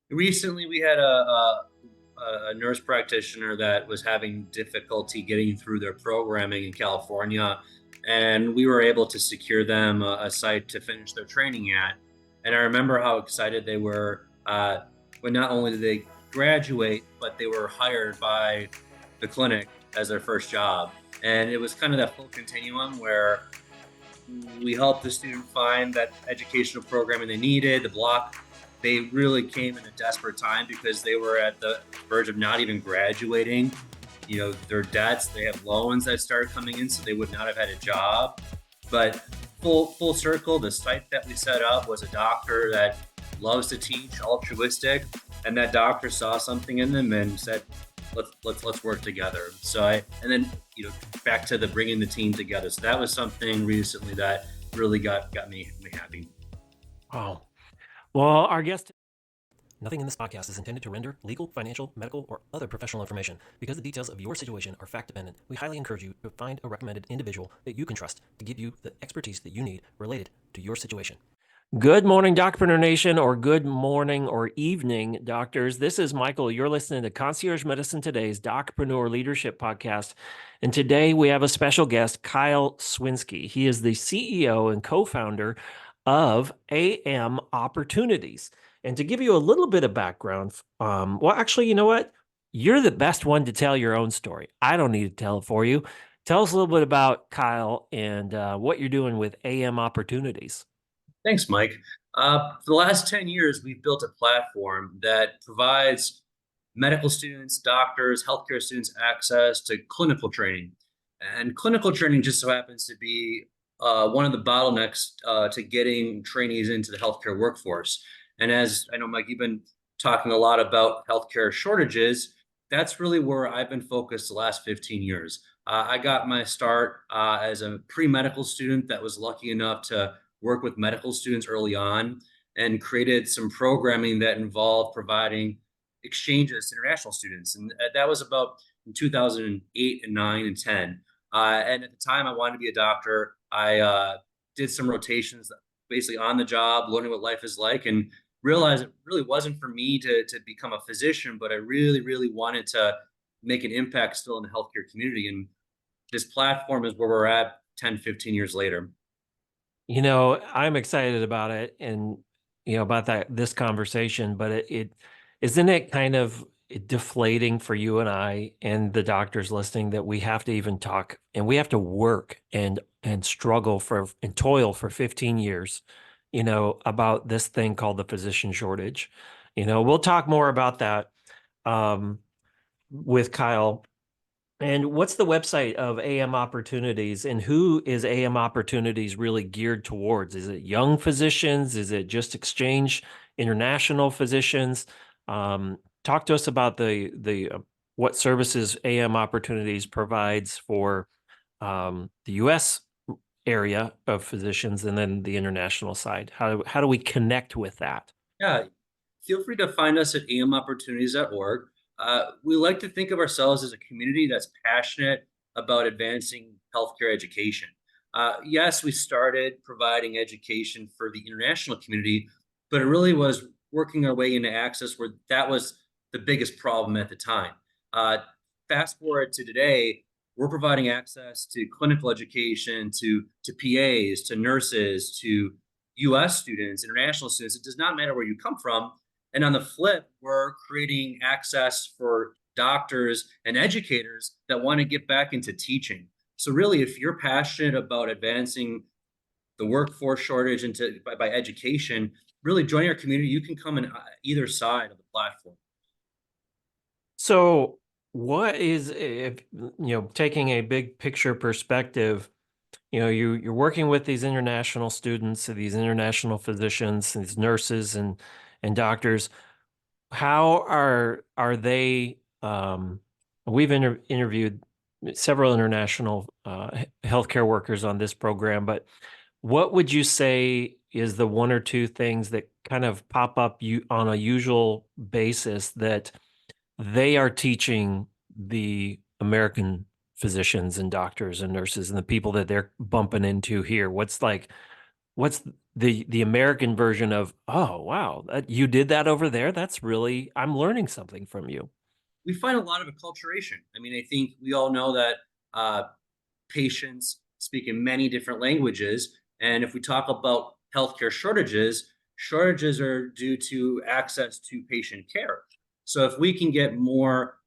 Recently, we had a nurse practitioner that was having difficulty getting through their programming in California, and we were able to secure them a site to finish their training at. And I remember how excited they were when not only did they graduate, but they were hired by the clinic as their first job. And it was kind of that full continuum where we helped the student find that educational programming they needed, the block. They really came in a desperate time because they were at the verge of not even graduating. Their debts, they have loans that started coming in, so they would not have had a job. But full circle, the site that we set up was a doctor that loves to teach, altruistic, and that doctor saw something in them and said, let's work together. And then back to the bringing the team together. So that was something recently that really got me happy. Wow. Well, our guest. Nothing in this podcast is intended to render legal, financial, medical, or other professional information. Because the details of your situation are fact dependent, we highly encourage you to find a recommended individual that you can trust to give you the expertise that you need related to your situation. Good morning, Doctorpreneur Nation, or good morning or evening, doctors. This is Michael. You're listening to Concierge Medicine Today's Doctorpreneur Leadership Podcast. And today we have a special guest, Kyle Swinsky. He is the CEO and co-founder of AMOpportunities. And to give you a little bit of background, well, actually, you know what? You're the best one to tell your own story. I don't need to tell it for you. Tell us a little bit about Kyle and what you're doing with AMOpportunities. Thanks, Mike. For the last 10 years, we've built a platform that provides medical students, doctors, healthcare students access to clinical training. And clinical training just so happens to be one of the bottlenecks to getting trainees into the healthcare workforce. And as I know, Mike, you've been talking a lot about healthcare shortages. That's really where I've been focused the last 15 years. I got my start as a pre-medical student that was lucky enough to work with medical students early on and created some programming that involved providing exchanges to international students. And that was about in 2008 and 9 and 10. And at the time, I wanted to be a doctor. I did some rotations basically on the job, learning what life is like, and realized it really wasn't for me to become a physician, but I really, really wanted to make an impact still in the healthcare community. And this platform is where we're at 10, 15 years later. I'm excited about it and, about this conversation, but it isn't it kind of deflating for you and I and the doctors listening that we have to even talk and we have to work and struggle and toil for 15 years, about this thing called the physician shortage. We'll talk more about that with Kyle. And what's the website of AMOpportunities, and who is AMOpportunities really geared towards? Is it young physicians? Is it just exchange international physicians? Talk to us about the what services AMOpportunities provides for the U.S. area of physicians, and then the international side. How do we connect with that? Yeah, feel free to find us at amopportunities.org. We like to think of ourselves as a community that's passionate about advancing healthcare education. Yes, we started providing education for the international community, but it really was working our way into access where that was the biggest problem at the time. Uh, Fast forward to today, we're providing access to clinical education, to PAs, to nurses, to US students, international students. It does not matter where you come from. And on the flip, we're creating access for doctors and educators that want to get back into teaching. So really, if you're passionate about advancing the workforce shortage by education, really join our community. You can come in either side of the platform. So what is, if taking a big picture perspective, you're working with these international students, these international physicians, these nurses and doctors. How are they? We've interviewed several international healthcare workers on this program, but what would you say is the one or two things that kind of pop up on a usual basis that they are teaching the American physicians and doctors and nurses and the people that they're bumping into here? What's the American version of, oh wow, you did that over there. That's really, I'm learning something from you. We find a lot of acculturation. I mean, I think we all know that uh, patients speak in many different languages. And if we talk about healthcare shortages, shortages are due to access to patient care. So if we can get more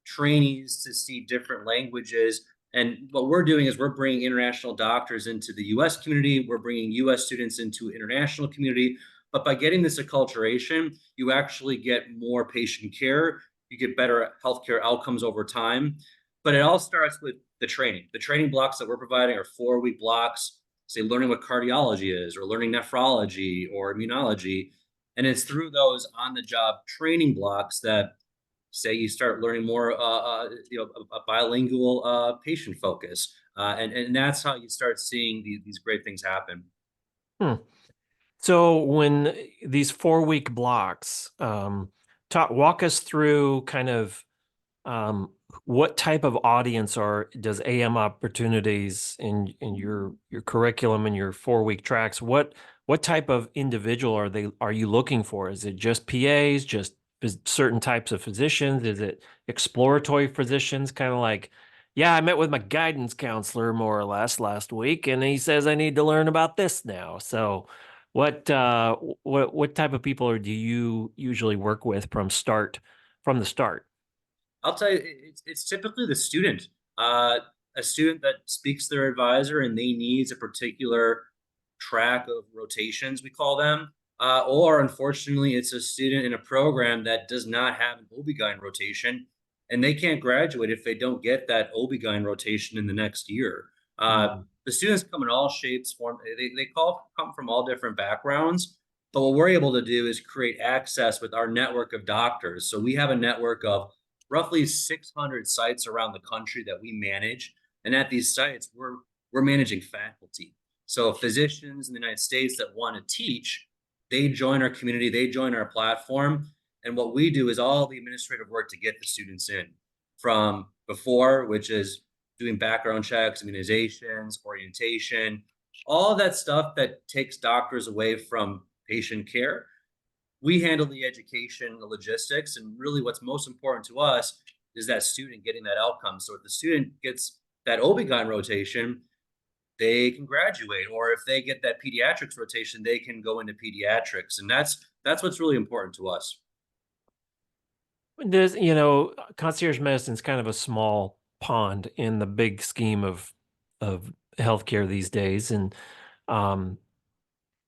trainees to see different languages, and what we're doing is we're bringing international doctors into the US community, we're bringing US students into international community. But by getting this acculturation, you actually get more patient care, you get better healthcare outcomes over time. But it all starts with the training. The training blocks that we're providing are 4-week blocks, say learning what cardiology is, or learning nephrology or immunology. And it's through those on the job training blocks that say you start learning more, a bilingual patient focus. And that's how you start seeing these great things happen. Hmm. So when these 4-week blocks, walk us through kind of um, what type of audience does AM Opportunities in your curriculum and your 4-week tracks? What type of individual are you looking for? Is it just PAs, just certain types of physicians? Is it exploratory physicians, kind of like, yeah, I met with my guidance counselor more or less last week, and he says I need to learn about this now. So, what type of people do you usually work with from the start? I'll tell you, it's typically the student, uh, a student that speaks to their advisor and they needs a particular track of rotations, we call them. Or unfortunately, it's a student in a program that does not have an OB-GYN rotation, and they can't graduate if they don't get that OB-GYN rotation in the next year. Mm. The students come in all shapes, form. Come from all different backgrounds. But what we're able to do is create access with our network of doctors. So we have a network of roughly 600 sites around the country that we manage. And at these sites, we're managing faculty. So physicians in the United States that want to teach, they join our community, they join our platform. And what we do is all the administrative work to get the students in from before, which is doing background checks, immunizations, orientation, all that stuff that takes doctors away from patient care. We handle the education, the logistics, and really what's most important to us is that student getting that outcome. So if the student gets that OB-GYN rotation, they can graduate, or if they get that pediatrics rotation, they can go into pediatrics, and that's what's really important to us. There's, concierge medicine is kind of a small pond in the big scheme of healthcare these days. And um,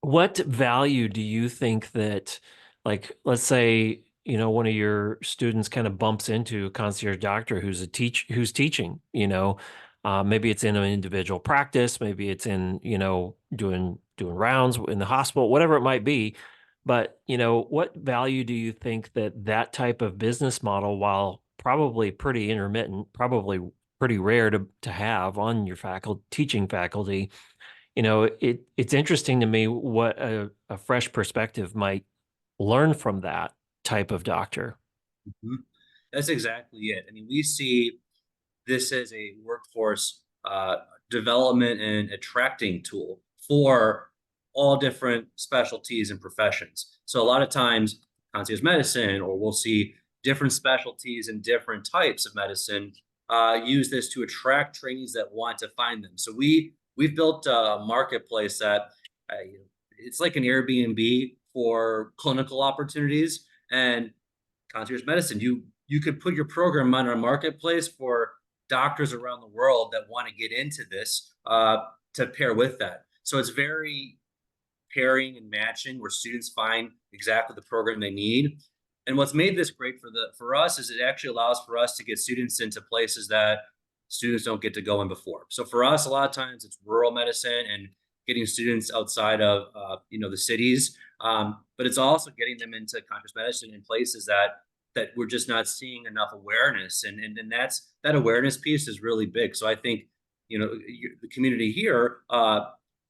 what value do you think that, like, let's say, one of your students kind of bumps into a concierge doctor who's teaching, maybe it's in an individual practice, maybe it's in, doing rounds in the hospital, whatever it might be. But, what value do you think that type of business model, while probably pretty intermittent, probably pretty rare to have on your teaching faculty, it's interesting to me what a fresh perspective might learn from that type of doctor. Mhm. That's exactly it. I mean, we see this as a workforce development and attracting tool for all different specialties and professions. So a lot of times, concierge medicine, or we'll see different specialties and different types of medicine use this to attract trainees that want to find them. So we've built a marketplace that it's like an Airbnb for clinical opportunities and concierge medicine. You could put your program on our marketplace for doctors around the world that want to get into this to pair with that. So it's very pairing and matching where students find exactly the program they need. And what's made this great for us is it actually allows for us to get students into places that students don't get to go in before. So for us, a lot of times it's rural medicine and getting students outside of the cities, but it's also getting them into conscious medicine in places that we're just not seeing enough awareness, and that's that awareness piece is really big. So I think the community here,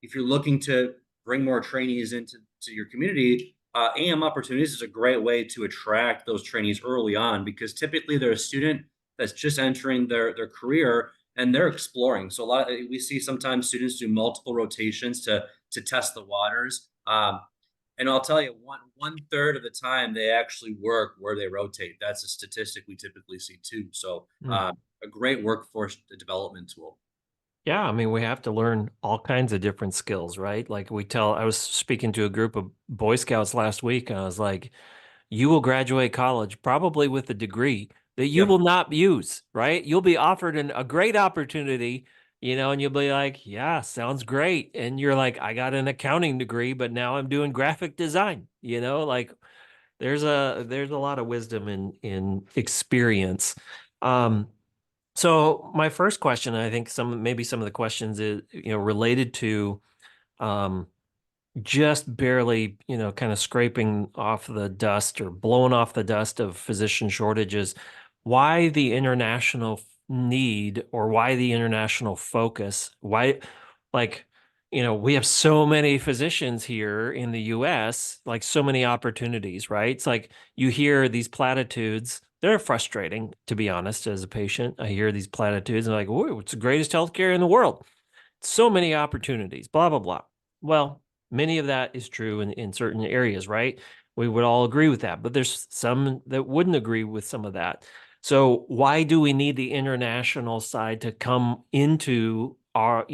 if you're looking to bring more trainees into your community, AM Opportunities is a great way to attract those trainees early on because typically they're a student that's just entering their career and they're exploring. So we see sometimes students do multiple rotations to test the waters. And I'll tell you, one third of the time they actually work where they rotate. That's a statistic we typically see too. So Mm. a great workforce development tool. Yeah, I mean, we have to learn all kinds of different skills, right? Like I was speaking to a group of Boy Scouts last week, and I was like, you will graduate college probably with a degree that you Yep. will not use, right? You'll be offered a great opportunity, and you'll be like, yeah, sounds great. And you're like, I got an accounting degree, but now I'm doing graphic design, like there's a lot of wisdom in experience. Um, so my first question, I think maybe some of the questions is, related to um, just barely, kind of scraping off the dust or blowing off the dust of physician shortages. Why the international need, or why the international focus? Why, like, we have so many physicians here in the US, like so many opportunities, right? It's like you hear these platitudes. They're frustrating, to be honest, as a patient. I hear these platitudes and I'm like, whoa, it's the greatest healthcare in the world. So many opportunities, blah, blah, blah. Well, many of that is true in certain areas, right? We would all agree with that, but there's some that wouldn't agree with some of that. So why do we need the international side to come into our,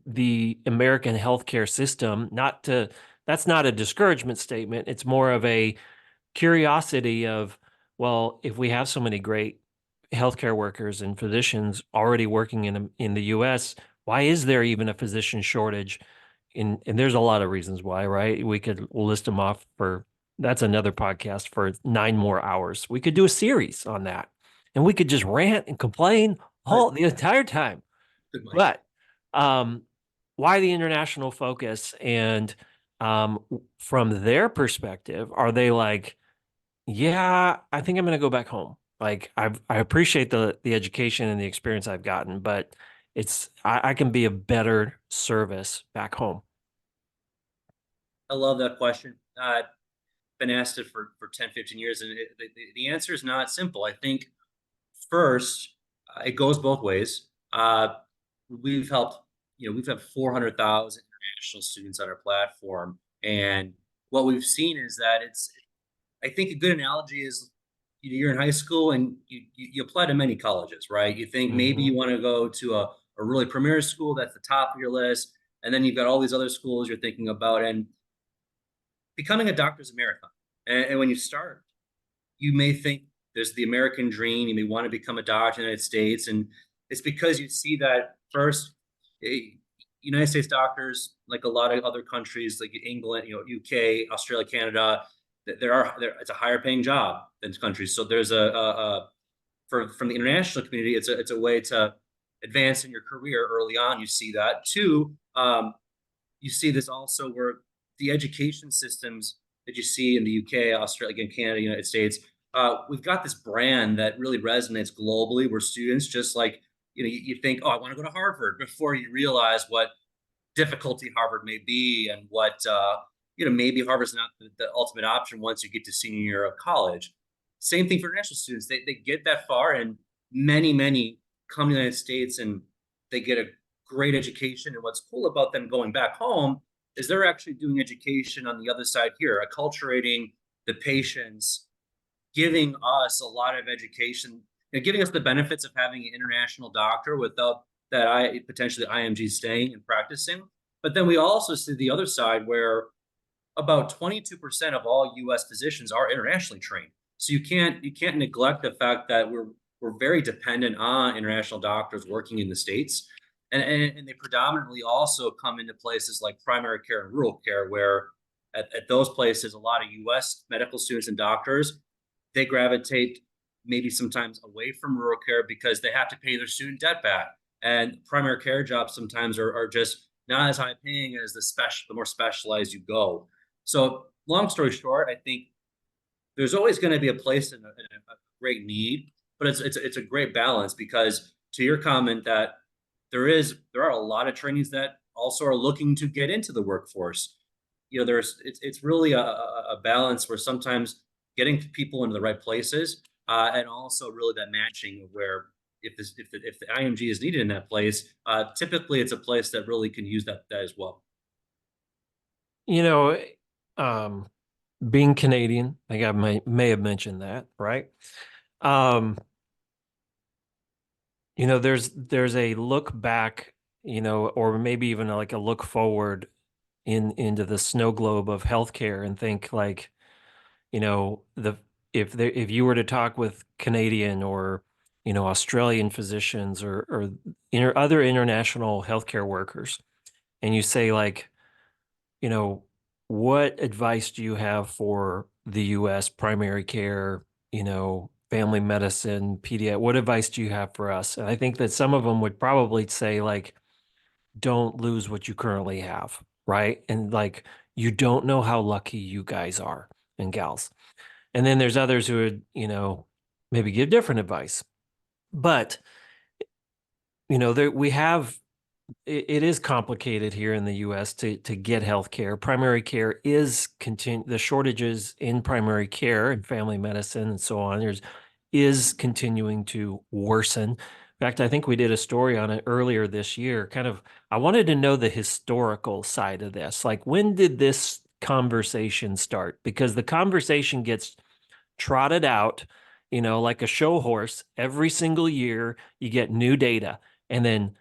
the American healthcare system? That's not a discouragement statement. It's more of a curiosity of, well, if we have so many great healthcare workers and physicians already working in the US, why is there even a physician shortage? And there's a lot of reasons why, right? We could list them off for that's another podcast for 9 more hours. We could do a series on that. And we could just rant and complain Good, all the entire time. good, Mike. But um, why the international focus? And from their perspective, are they like, yeah, I think I'm going to go back home. Like I appreciate the education and the experience I've gotten, but I can be a better service back home. I love that question. Been asked it for 10, 15 years, and the answer is not simple. I think first, it goes both ways. We've helped, we've had 400,000 international students on our platform. And what we've seen is that I think a good analogy is you're in high school and you apply to many colleges, right? You think maybe Hmm. you want to go to a really premier school that's the top of your list. And then you've got all these other schools you're thinking about. And becoming a doctor is a marathon. And when you start, you may think there's the American dream. You may want to become a doctor in the United States. And it's because you see that first, United States doctors, like a lot of other countries, like England, UK, Australia, Canada, it's a higher paying job than countries. So there's from the international community, it's a way to advance in your career early on. You see that. Two, you see this also where the education systems that you see in the UK, Australia, again, Canada, United States, we've got this brand that really resonates globally where students just like, you think, oh, I want to go to Harvard before you realize what difficulty Harvard may be and what, maybe Harvard's not the ultimate option once you get to senior year of college. Same thing for international students. They get that far and many come to the United States and they get a great education. And what's cool about them going back home is they're actually doing education on the other side here, acculturating the patients, giving us a lot of education, giving us the benefits of having an international doctor without that I potentially IMG staying and practicing. But then we also see the other side where about 22% of all U.S. physicians are internationally trained. So you can't neglect the fact that we're very dependent on international doctors working in the states, and they predominantly also come into places like primary care and rural care, where at those places a lot of U.S. medical students and doctors they gravitate maybe sometimes away from rural care because they have to pay their student debt back, and primary care jobs sometimes are just not as high paying as the more specialized you go. So long story short, I think there's always going to be a place in a great need, but it's a great balance because to your comment that there are a lot of trainees that also are looking to get into the workforce. It's really a balance where sometimes getting people into the right places and also really that matching where if the IMG is needed in that place, typically it's a place that really can use that as well. You know, um, being Canadian, I think I may have mentioned that, right? Um, there's a look back, or maybe even like a look forward into the snow globe of healthcare and think like, the if you were to talk with Canadian or Australian physicians or other international healthcare workers, and you say like, you know, what advice do you have for the US primary care, family medicine, pediatric? What advice do you have for us? And I think that some of them would probably say, like, don't lose what you currently have, right? And like, you don't know how lucky you guys are and gals. And then there's others who would, maybe give different advice. But, there we have it is complicated here in the US to get health care. Primary care is the shortages in primary care and family medicine and so on. Is continuing to worsen. In fact, I think we did a story on it earlier this year. Kind of, I wanted to know the historical side of this. Like, when did this conversation start? Because the conversation gets trotted out, like a show horse every single year. You get new data, and then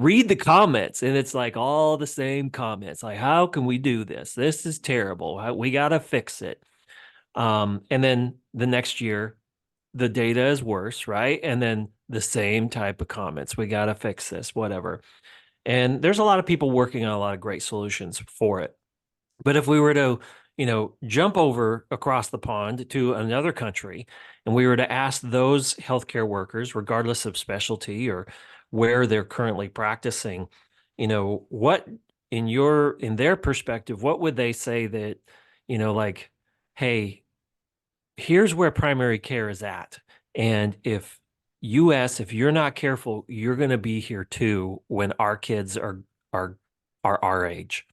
read the comments, and it's like all the same comments, like, how can we do this is terrible, we got to fix it. And then the next year the data is worse, right? And then the same type of comments, we got to fix this, whatever. And there's a lot of people working on a lot of great solutions for it. But if we were to, jump over across the pond to another country, and we were to ask those healthcare workers, regardless of specialty or where they're currently practicing, what in their perspective, what would they say that, like, hey, here's where primary care is at. And if you're not careful, you're going to be here too when our kids are are our age.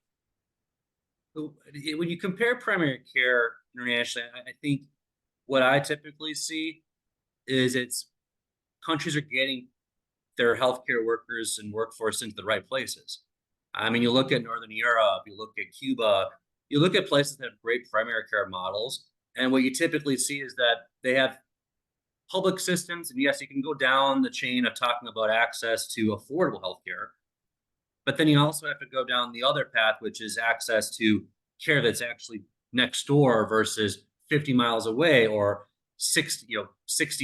So, when you compare primary care internationally, I think what I typically see is it's countries are getting their healthcare workers and workforce into the right places. I mean, you look at Northern Europe, you look at Cuba, you look at places that have great primary care models, and what you typically see is that they have public systems, and yes, you can go down the chain of talking about access to affordable healthcare, but then you also have to go down the other path, which is access to care that's actually next door versus 50 miles away, or 60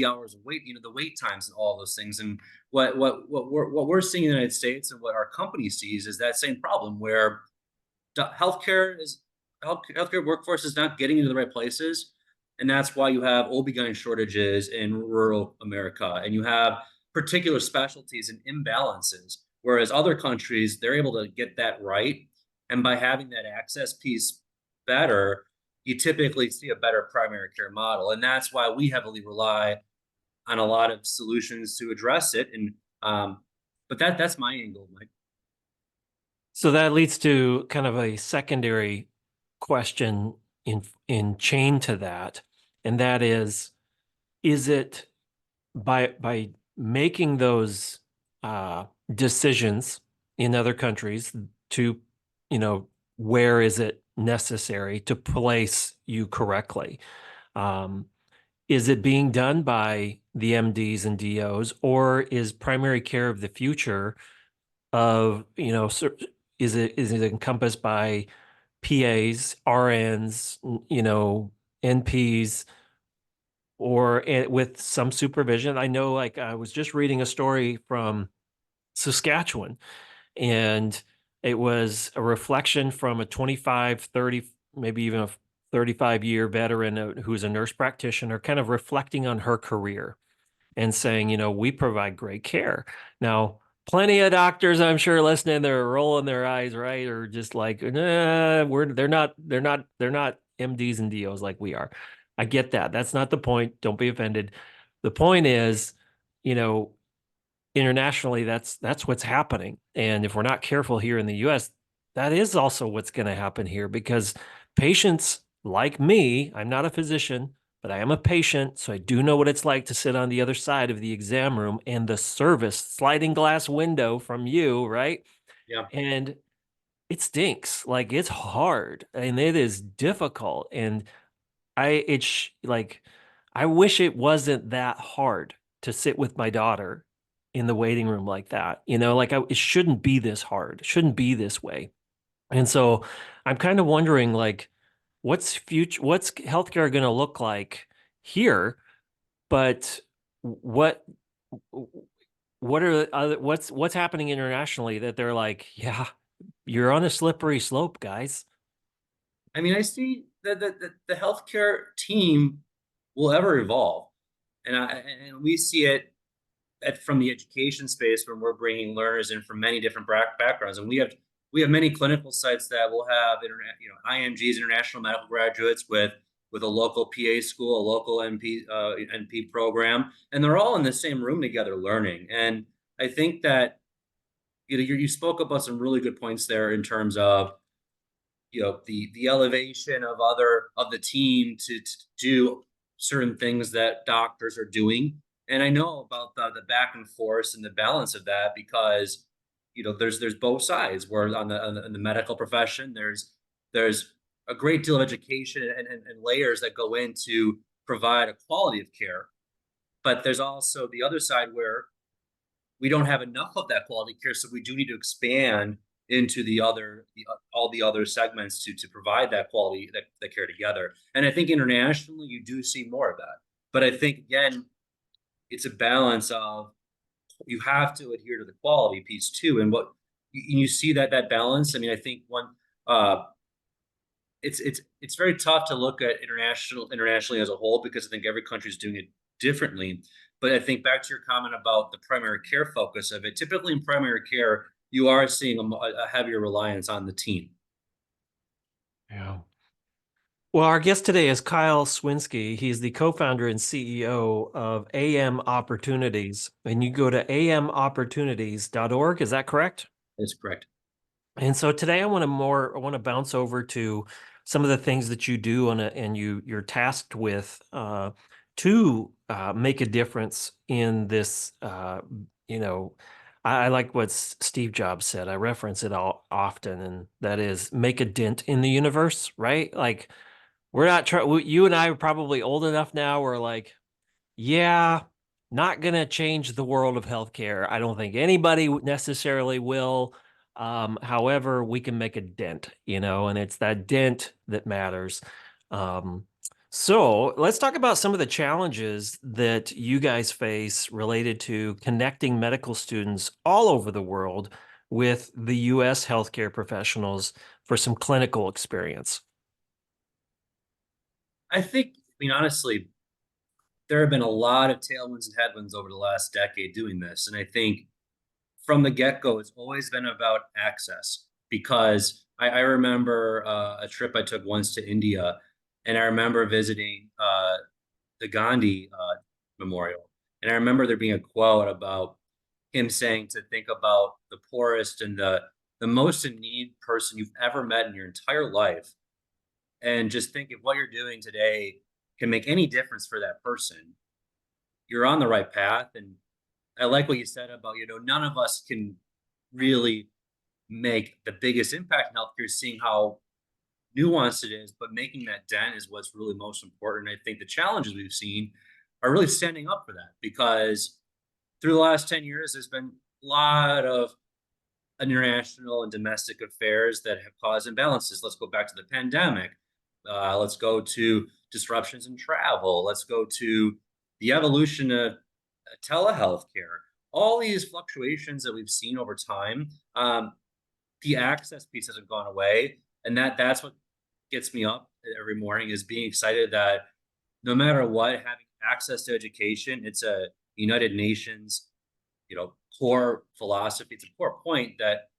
hours of wait, the wait times and all those things. And what we're seeing in the United States and what our company sees is that same problem where healthcare workforce is not getting into the right places. And that's why you have OB-GYN shortages in rural America, and you have particular specialties and imbalances. Whereas other countries, they're able to get that right. And by having that access piece better, you typically see a better primary care model. And that's why we heavily rely on a lot of solutions to address it. And but that's my angle, Mike. So that leads to kind of a secondary question in chain to that, and that is it by making those decisions in other countries to, you know, where is it necessary to place you correctly? Um, is it being done by the MDs and DOs, or is primary care of the future of, is it encompassed by PAs, RNs, NPs, or with some supervision? I know, like, I was just reading a story from Saskatchewan, and it was a reflection from a 25, 30, maybe even a 35-year veteran who's a nurse practitioner, kind of reflecting on her career and saying, we provide great care. Now, plenty of doctors, I'm sure, listening, they're rolling their eyes, right? Or just like, nah, they're not MDs and DOs like we are. I get that. That's not the point. Don't be offended. The point is, you know, internationally, that's what's happening. And if we're not careful here in the US, that is also what's going to happen here, because patients like me, I'm not a physician, but I am a patient, so I do know what it's like to sit on the other side of the exam room and the service sliding glass window from you, right? Yeah. And it stinks. Like it's hard and it is difficult. And like, I wish it wasn't that hard to sit with my daughter in the waiting room like that. Like it shouldn't be this hard. It shouldn't be this way. And so I'm kind of wondering, like, what's healthcare going to look like here? But what, what are the other, what's happening internationally that they're like, yeah, you're on a slippery slope, guys. I mean, I see that the healthcare team will ever evolve, and we see it from the education space when we're bringing learners in from many different backgrounds, and we have many clinical sites that will have IMGs, international medical graduates with a local PA school, a local NP program, and they're all in the same room together learning. And I think that you spoke about some really good points there in terms of the elevation of the team to do certain things that doctors are doing. And I know about the back and forth and the balance of that because there's both sides where on the medical profession there's a great deal of education and layers that go in to provide a quality of care, but there's also the other side where we don't have enough of that quality care, so we do need to expand into all the other segments to provide that quality that care together. And I think internationally you do see more of that. But I think again, it's a balance of you have to adhere to the quality piece too. And what you see that balance. I mean, I think uh it's very tough to look at internationally as a whole because I think every country is doing it differently. But I think back to your comment about the primary care focus of it, typically in primary care, you are seeing a heavier reliance on the team. Yeah. Well, our guest today is Kyle Swinsky. He's the co-founder and CEO of AMOpportunities. And you go to amopportunities.org. Is that correct? That's correct. And so today I want to bounce over to some of the things that you do and you're tasked with to make a difference in this. I like what Steve Jobs said. I reference it all often, and that is make a dent in the universe, right? Like we're not trying. You and I are probably old enough now. We're like, yeah, not going to change the world of healthcare. I don't think anybody necessarily will. However, we can make a dent, and it's that dent that matters. Um, so let's talk about some of the challenges that you guys face related to connecting medical students all over the world with the U.S. healthcare professionals for some clinical experience. I mean, honestly, there have been a lot of tailwinds and headwinds over the last decade doing this. And I think from the get-go, it's always been about access because I remember a trip I took once to India, and I remember visiting the Gandhi Memorial. And I remember there being a quote about him saying to think about the poorest and the most in need person you've ever met in your entire life, and just think if what you're doing today can make any difference for that person, you're on the right path. And I like what you said about, none of us can really make the biggest impact in healthcare, seeing how nuanced it is, but making that dent is what's really most important. I think the challenges we've seen are really standing up for that because through the last 10 years, there's been a lot of international and domestic affairs that have caused imbalances. Let's go back to the pandemic. Let's go to disruptions in travel. Let's go to the evolution of telehealth care. All these fluctuations that we've seen over time, the access piece hasn't gone away, and that's what gets me up every morning is being excited that no matter what, having access to education, it's a United Nations, core philosophy. It's a core point that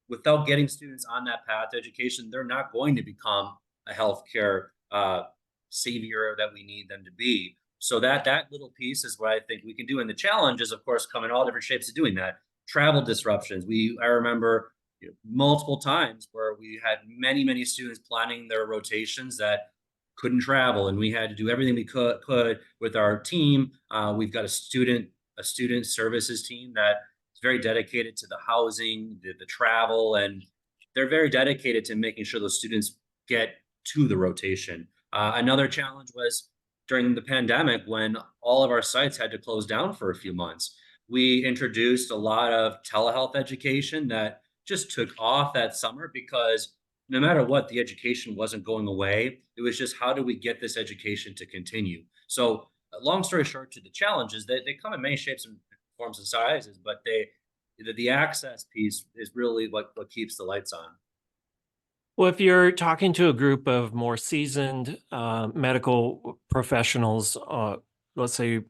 without getting students on that path to education, they're not going to become a healthcare savior that we need them to be. So that little piece is what I think we can do. And the challenge is, of course, come in all different shapes of doing that. Travel disruptions. I remember multiple times where we had many students planning their rotations that couldn't travel, and we had to do everything we could with our team. We've got a student services team that is very dedicated to the housing, the travel, and they're very dedicated to making sure those students get to the rotation. Another challenge was during the pandemic when all of our sites had to close down for a few months. We introduced a lot of telehealth education that just took off that summer because no matter what, the education wasn't going away. It was just how do we get this education to continue? So, long story short, to the challenges, they come in many shapes and forms and sizes, but the access piece is really what keeps the lights on. Well, if you're talking to a group of more seasoned medical professionals, let's say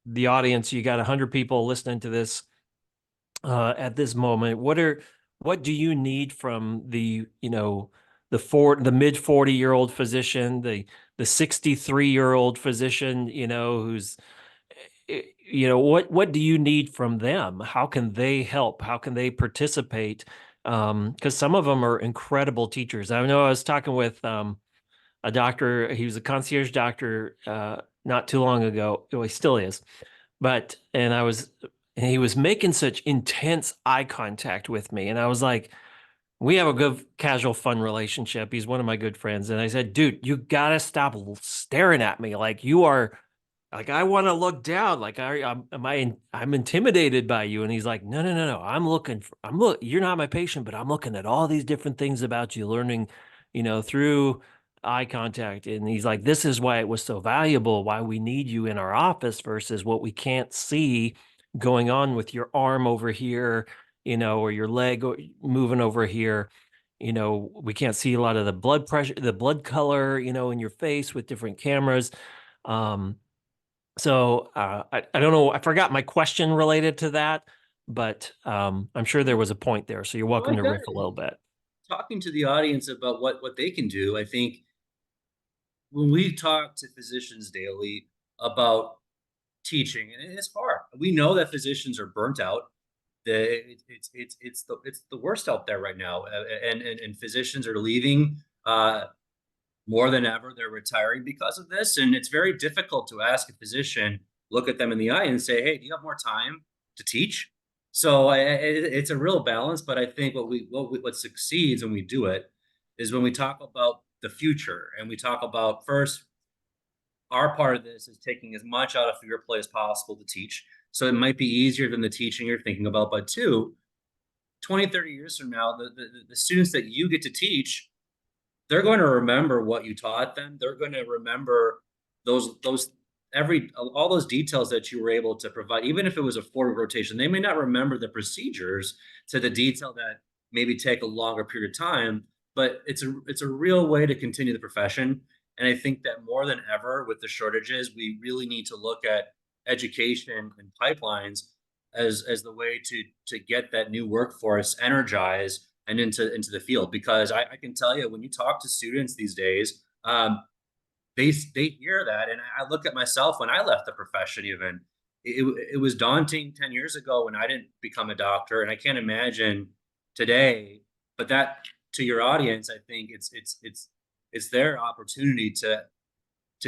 the audience, you got 100 people listening to this at this moment. What do you need from the mid 40-year-old physician, the 63-year-old physician, who's what do you need from them? How can they help? How can they participate? Because some of them are incredible teachers. I know I was talking with a doctor. He was a concierge doctor not too long ago. Well, he still is, and he was making such intense eye contact with me, and I was like, we have a good casual fun relationship. He's one of my good friends, and I said, dude, you gotta stop staring at me like you are. Like I want to look down. Like I'm intimidated by you. And he's like, no, no, no, no. You're not my patient, but I'm looking at all these different things about you, learning, through eye contact. And he's like, this is why it was so valuable, why we need you in our office versus what we can't see going on with your arm over here, or your leg moving over here. We can't see a lot of the blood pressure, the blood color, in your face with different cameras. I don't know. I forgot my question related to that, but I'm sure there was a point there. So you're Well, I welcome to got riff a little bit. talking to the audience about what they can do. I think when we talk to physicians daily about teaching, and it's hard. We know that physicians are burnt out. It's the worst out there right now, and physicians are leaving more than ever. They're retiring because of this, and it's very difficult to ask a physician, look at them in the eye, and say, "Hey, do you have more time to teach?" So it's a real balance, but I think what succeeds when we do it is when we talk about the future and we talk about first our part of this is taking as much out of your plate as possible to teach. So it might be easier than the teaching you're thinking about. But two, 20, 30 years from now, the students that you get to teach, they're going to remember what you taught them. They're going to remember those all those details that you were able to provide, even if it was a forward rotation. They may not remember the procedures to the detail that maybe take a longer period of time, but it's a real way to continue the profession. And I think that more than ever with the shortages, we really need to look at education and pipelines as the way to get that new workforce energized and into the field. Because I can tell you, when you talk to students these days, they hear that, and I look at myself when I left the profession. Even it was daunting 10 years ago when I didn't become a doctor, and I can't imagine today. But that, to your audience, I think it's their opportunity to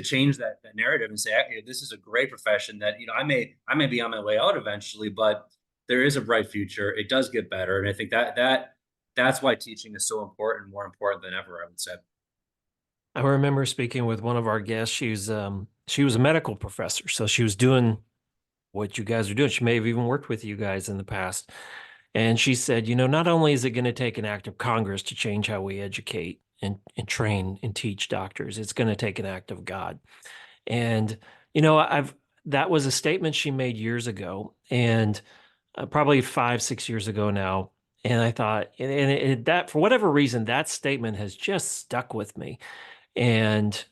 change that narrative and say, hey, this is a great profession that, I may be on my way out eventually, but there is a bright future. It does get better. And I think that's why teaching is so important, more important than ever, I would say. I remember speaking with one of our guests. She was a medical professor, so she was doing what you guys are doing. She may have even worked with you guys in the past. And she said, not only is it going to take an act of Congress to change how we educate and train and teach doctors, it's going to take an act of God. And, that was a statement she made years ago, and probably 5, 6 years ago now. And I thought, that for whatever reason, that statement has just stuck with me. And,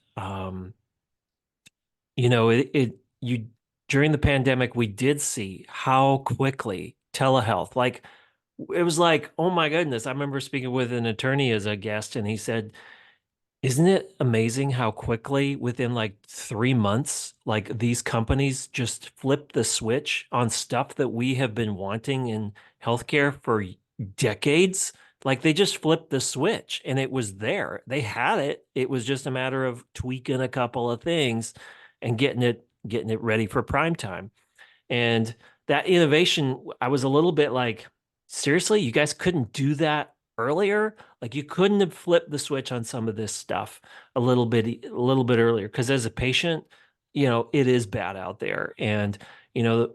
you during the pandemic, we did see how quickly telehealth, like it was like, oh my goodness. I remember speaking with an attorney as a guest, and he said, isn't it amazing how quickly within like 3 months, like these companies just flip the switch on stuff that we have been wanting in healthcare for decades? Like they just flipped the switch and it was there. They had it. It was just a matter of tweaking a couple of things and getting it ready for prime time. And that innovation, I was a little bit like, seriously, you guys couldn't do that earlier. Like you couldn't have flipped the switch on some of this stuff a little bit earlier. Because as a patient, it is bad out there. And,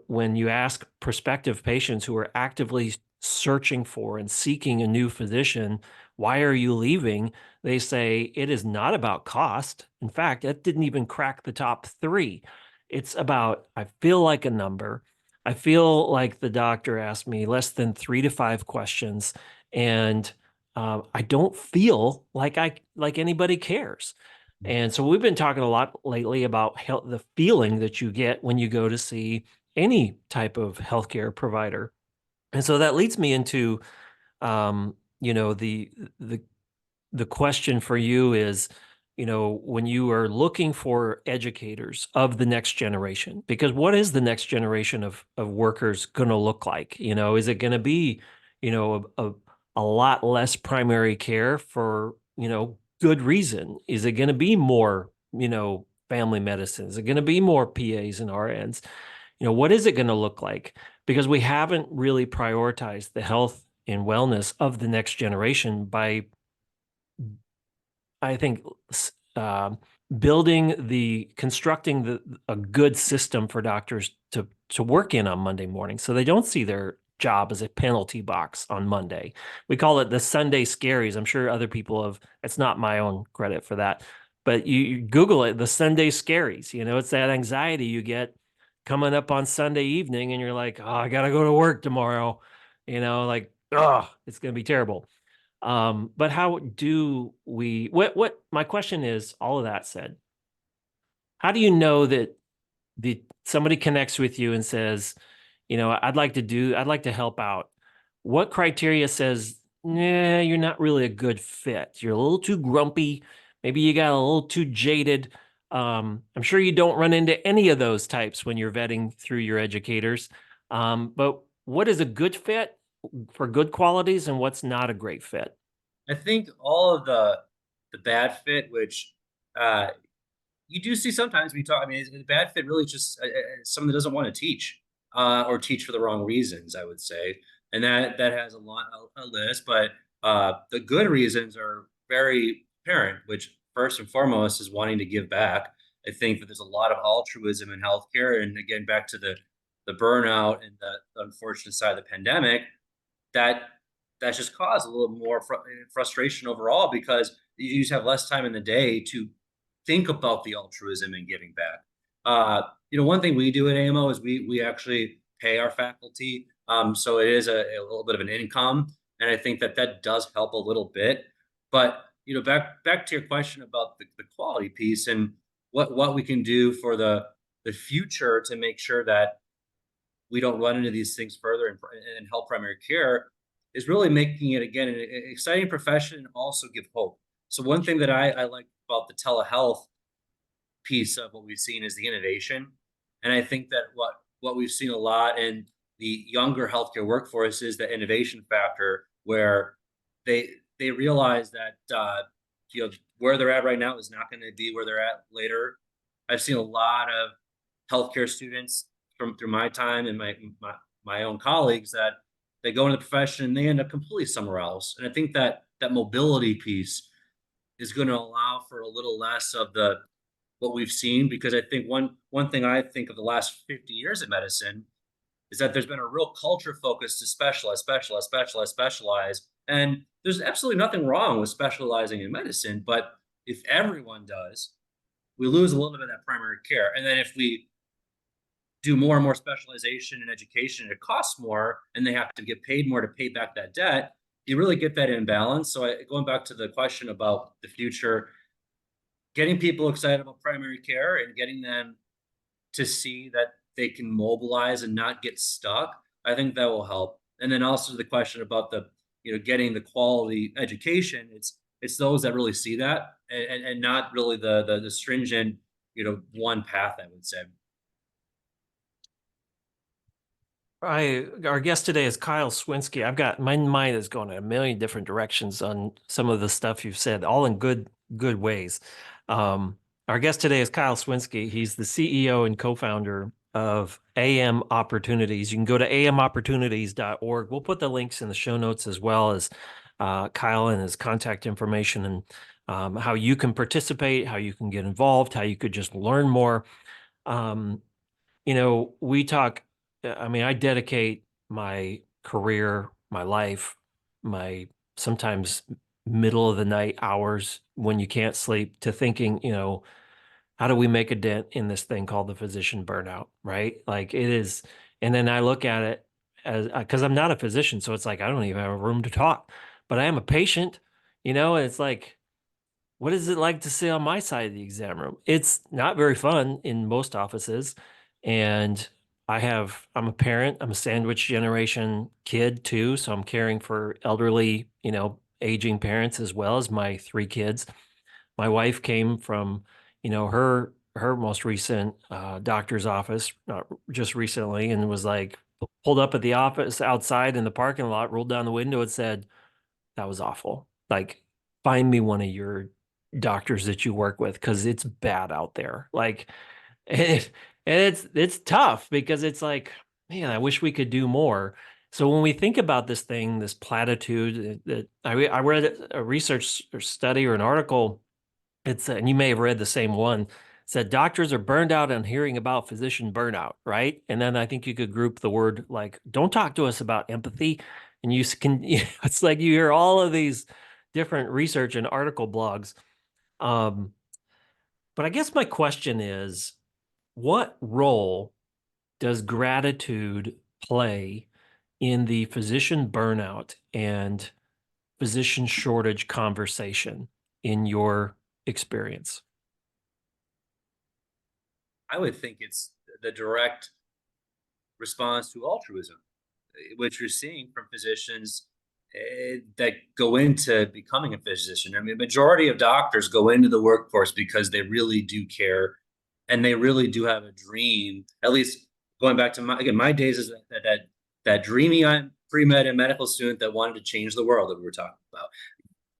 when you ask prospective patients who are actively searching for and seeking a new physician, why are you leaving? They say it is not about cost. In fact, it didn't even crack the top three. It's about, I feel like a number. I feel like the doctor asked me less than 3 to 5 questions, and I don't feel like anybody cares. And so we've been talking a lot lately about the feeling that you get when you go to see any type of healthcare provider. And so that leads me into, um, you know, the the question for you is, when you are looking for educators of the next generation, because what is the next generation of workers going to look like? Is it going to be, a lot less primary care for, good reason? Is it going to be more, family medicine? Is it going to be more PAs and RNs? What is it going to look like? Because we haven't really prioritized the health and wellness of the next generation by, I think, uh, constructing a good system for doctors to work in on Monday morning, so they don't see their job as a penalty box on Monday. We call it the Sunday scaries. I'm sure other people have. It's not my own credit for that, but you Google it, the Sunday scaries. It's that anxiety you get coming up on Sunday evening, and you're like, oh, I gotta go to work tomorrow. Like, oh, it's gonna be terrible. But how do what my question is, all of that said, how do you know that somebody connects with you and says, I'd like to help out. What criteria says, nah, you're not really a good fit. You're a little too grumpy. Maybe you got a little too jaded. I'm sure you don't run into any of those types when you're vetting through your educators. But what is a good fit for good qualities and what's not a great fit? I think all of the bad fit, which uh, you do see sometimes. We talk. I mean, the bad fit really just someone that doesn't want to teach or teach for the wrong reasons. I would say, and that has a list. But the good reasons are very apparent. Which first and foremost is wanting to give back. I think that there's a lot of altruism in healthcare, and again, back to the burnout and the unfortunate side of the pandemic that that's just caused a little more frustration overall because you just have less time in the day to think about the altruism and giving back. One thing we do at AMO is we actually pay our faculty, so it is a little bit of an income, and I think that does help a little bit. But back to your question about the quality piece and what we can do for the future to make sure that we don't run into these things further and help primary care is really making it again an exciting profession and also give hope. So one thing that I like about the telehealth piece of what we've seen is the innovation, and I think that what we've seen a lot in the younger healthcare workforce is the innovation factor, where they realize that where they're at right now is not going to be where they're at later. I've seen a lot of healthcare students from through my time and my own colleagues that they go into the profession and they end up completely somewhere else. And I think that mobility piece is going to allow for a little less of the what we've seen, because I think one thing I think of the last 50 years of medicine is that there's been a real culture focus to specialize. And there's absolutely nothing wrong with specializing in medicine, but if everyone does, we lose a little bit of that primary care. And then if we do more and more specialization in education, it costs more, and they have to get paid more to pay back that debt. You really get that imbalance. So going back to the question about the future, getting people excited about primary care and getting them to see that they can mobilize and not get stuck, I think that will help. And then also the question about the getting the quality education. It's those that really see that, and not really the stringent one path, I would say. Our guest today is Kyle Swinsky. My mind is going in a million different directions on some of the stuff you've said, all in good ways. Our guest today is Kyle Swinsky. He's the CEO and co-founder of AMOpportunities. You can go to amopportunities.org. We'll put the links in the show notes as well as Kyle and his contact information, and how you can participate, how you can get involved, how you could just learn more. Um, we talk, I mean, I dedicate my career, my life, my sometimes middle of the night hours when you can't sleep to thinking, how do we make a dent in this thing called the physician burnout, right? Like it is. And then I look at it as, because I'm not a physician, so it's like I don't even have a room to talk, but I am a patient, and it's like, what is it like to sit on my side of the exam room? It's not very fun in most offices. And I'm a parent, I'm a sandwich generation kid too. So I'm caring for elderly, aging parents as well as my three kids. My wife came from, her most recent doctor's office, not just recently, and was like pulled up at the office outside in the parking lot, rolled down the window and said, "That was awful. Like, find me one of your doctors that you work with because it's bad out there." Like, and, it's tough because it's like, man, I wish we could do more. So when we think about this thing, this platitude that I read a research or study or an article, and you may have read the same one, said doctors are burned out on hearing about physician burnout, right? And then I think you could group the word like, don't talk to us about empathy. And it's like you hear all of these different research and article blogs. Um, but I guess my question is, what role does gratitude play in the physician burnout and physician shortage conversation in your experience? I would think it's the direct response to altruism, which you're seeing from physicians that go into becoming a physician. I mean, majority of doctors go into the workforce because they really do care and they really do have a dream. At least going back to my days as that dreamy pre-med and medical student that wanted to change the world that we were talking about.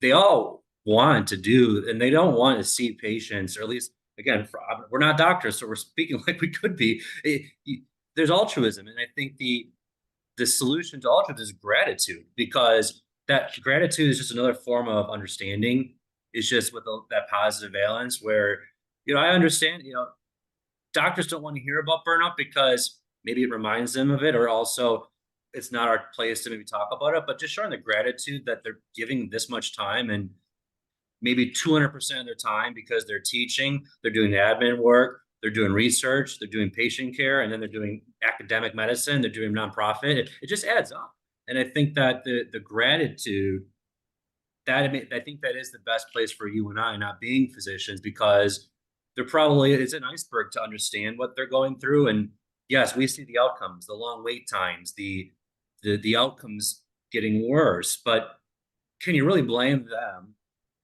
They all want to do, and they don't want to see patients, or at least again, we're not doctors, so we're speaking like we could be. There's altruism, and I think the solution to altruism is gratitude, because that gratitude is just another form of understanding. It's just with that positive valence where, I understand, doctors don't want to hear about burnout because maybe it reminds them of it, or also it's not our place to maybe talk about it, but just showing the gratitude that they're giving this much time, and maybe 200% of their time, because they're teaching, they're doing admin work, they're doing research, they're doing patient care, and then they're doing academic medicine, they're doing nonprofit. It just adds up. And I think that the gratitude, I think that is the best place for you and I, not being physicians, because they're probably, it's an iceberg to understand what they're going through. And yes, we see the outcomes, the long wait times, the outcomes getting worse, but can you really blame them?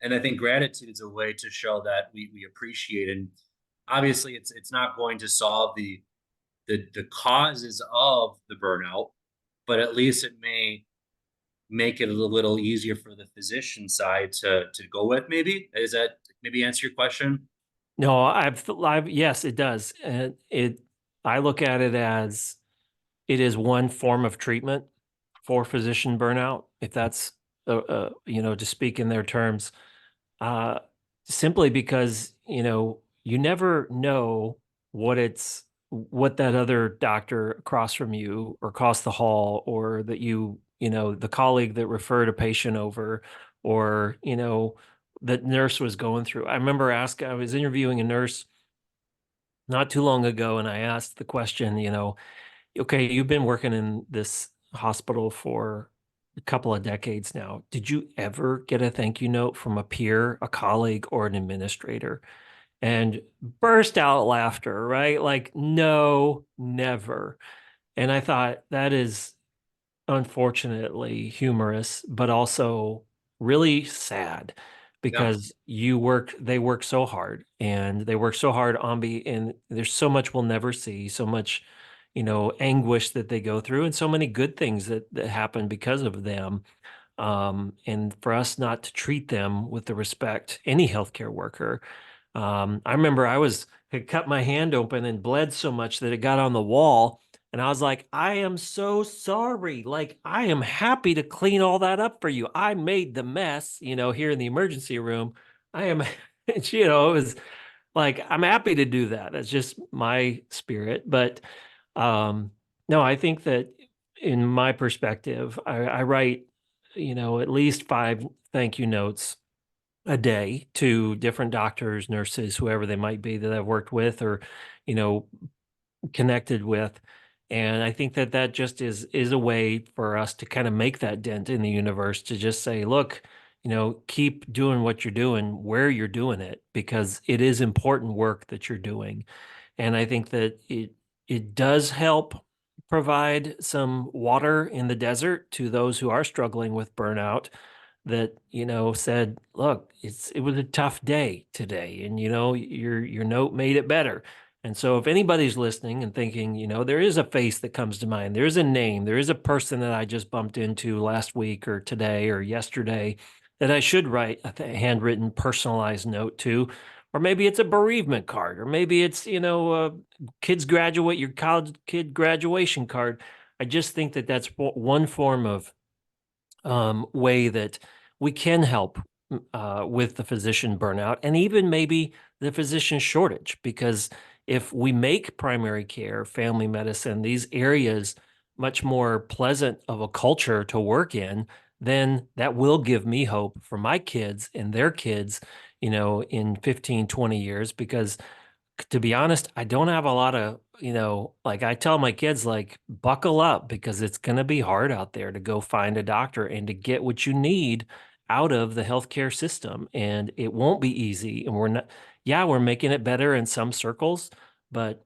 And I think gratitude is a way to show that we appreciate. And obviously it's not going to solve the causes of the burnout, but at least it may make it a little easier for the physician side to go with. Maybe is that maybe answer your question? No, yes, it does. And I look at it as it is one form of treatment for physician burnout, if that's, to speak in their terms, uh, simply because, you never know what that other doctor across from you or across the hall, or that the colleague that referred a patient over, or, that nurse was going through. I was interviewing a nurse not too long ago, and I asked the question, okay, you've been working in this hospital for a couple of decades now. Did you ever get a thank you note from a peer, a colleague, or an administrator? And burst out laughter, right? Like, no, never. And I thought that is unfortunately humorous, but also really sad, Yeah. because they work so hard, and they work so hard and there's so much we'll never see, so much, anguish that they go through, and so many good things that happen because of them. And for us not to treat them with the respect any healthcare worker. I remember had cut my hand open and bled so much that it got on the wall, And I was like, I am so sorry. Like, I am happy to clean all that up for you. I made the mess, here in the emergency room. I am, it was like, I'm happy to do that. That's just my spirit. But no, I think that in my perspective, I write, at least 5 thank you notes a day to different doctors, nurses, whoever they might be that I've worked with or, you know, connected with. And I think that that just is a way for us to kind of make that dent in the universe to just say, look, keep doing what you're doing where you're doing it because it is important work that you're doing. And I think that it does help provide some water in the desert to those who are struggling with burnout that said, look, it was a tough day today, and your note made it better. And so if anybody's listening and thinking, there is a face that comes to mind, there's a name, there is a person that I just bumped into last week or today or yesterday that I should write a handwritten personalized note to, or maybe it's a bereavement card, or maybe it's your college kid graduation card. I just think that that's one form of way that we can help with the physician burnout and even maybe the physician shortage. Because if we make primary care, family medicine, these areas much more pleasant of a culture to work in, then that will give me hope for my kids and their kids, in 15, 20 years. Because to be honest, I don't have a lot of, like I tell my kids, like, buckle up because it's going to be hard out there to go find a doctor and to get what you need out of the healthcare system. And it won't be easy. And we're not, yeah, we're making it better in some circles, but,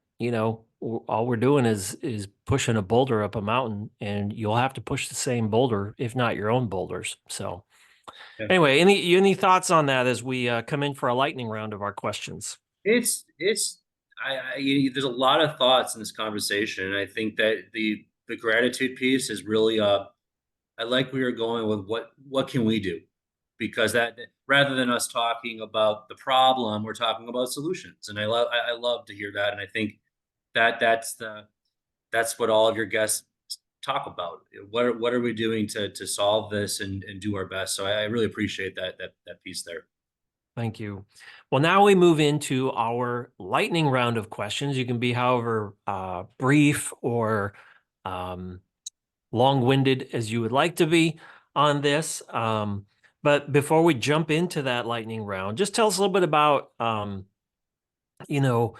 all we're doing is pushing a boulder up a mountain, and you'll have to push the same boulder, if not your own boulders. So, Yeah. anyway, any thoughts on that as we come in for a lightning round of our questions? It's there's a lot of thoughts in this conversation. And I think that the gratitude piece is really I like where you're going with what can we do? Because that rather than us talking about the problem, we're talking about solutions. And I love to hear that. And I think that's what all of your guests talk about. What are we doing to solve this and do our best? So I really appreciate that piece there. Thank you. Well, now we move into our lightning round of questions. You can be however brief or um, long-winded as you would like to be on this. But before we jump into that lightning round, just tell us a little bit about, you know,